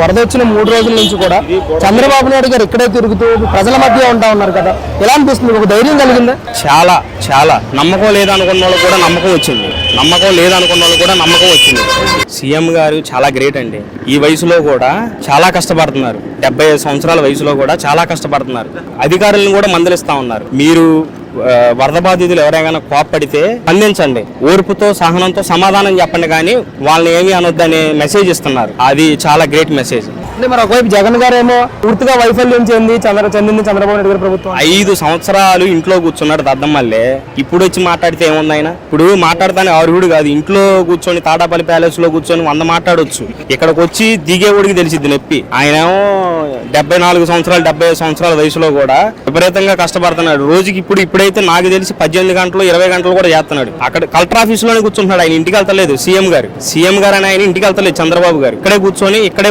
వరద వచ్చిన 3 రోజుల నుంచి కూడా చంద్రబాబు నాయుడు గారు ఇక్కడే తిరుగుతూ ప్రజల మధ్య ఉంటా ఉన్నారు కదా, ఎలా అనిపిస్తుంది? ఒక ధైర్యం కలిగిందా? చాలా చాలా నమ్మకం లేదనుకున్న వాళ్ళు కూడా నమ్మకం వచ్చింది, నమ్మకం లేదనుకున్న వాళ్ళు కూడా నమ్మకం వచ్చింది. సీఎం గారు చాలా గ్రేట్ అండి. ఈ వయసులో కూడా చాలా కష్టపడుతున్నారు. 75 సంవత్సరాల వయసులో కూడా చాలా కష్టపడుతున్నారు. అధికారులను కూడా మందలిస్తా ఉన్నారు. మీరు వరద బాధితులు ఎవరైనా కోప్పడితే స్పందించండి, ఓర్పుతో సహనంతో సమాధానం చెప్పండి, కానీ వాళ్ళని ఏమీ అనొద్దనే మెసేజ్ ఇస్తున్నారు. అది చాలా గ్రేట్ మెసేజ్. అంటే మరి ఒకవైపు జగన్ గారు ఏమో పూర్తిగా వైఫల్యం చెందింది చంద్రబాబు నాయుడు గారి ప్రభుత్వం. 5 సంవత్సరాలు ఇంట్లో కూర్చున్నాడు దద్దమ్మల్లే. ఇప్పుడు వచ్చి మాట్లాడితే ఏముంది ఆయన? ఇప్పుడు మాట్లాడతానే అర్హుడు కాదు. ఇంట్లో కూర్చొని తాడాపల్లి ప్యాలెస్ లో కూర్చొని 100 మాట్లాడొచ్చు. ఇక్కడికి వచ్చి దిగేవాడికి తెలిసిద్ది నొప్పి. ఆయన ఏమో 74 సంవత్సరాలు 75 సంవత్సరాల వయసులో కూడా విపరీతంగా కష్టపడుతున్నాడు. రోజుకి ఇప్పుడైతే నాకు తెలిసి 18 గంటలు 20 గంటలు కూడా చేస్తున్నాడు. అక్కడ కలెక్టర్ ఆఫీస్ లోనే కూర్చుంటున్నాడు. ఆయన ఇంటికి వెళ్తలేదు. సీఎం గారు అని ఆయన ఇంటికి వెళ్తలేదు. చంద్రబాబు గారు ఇక్కడే కూర్చొని ఇక్కడే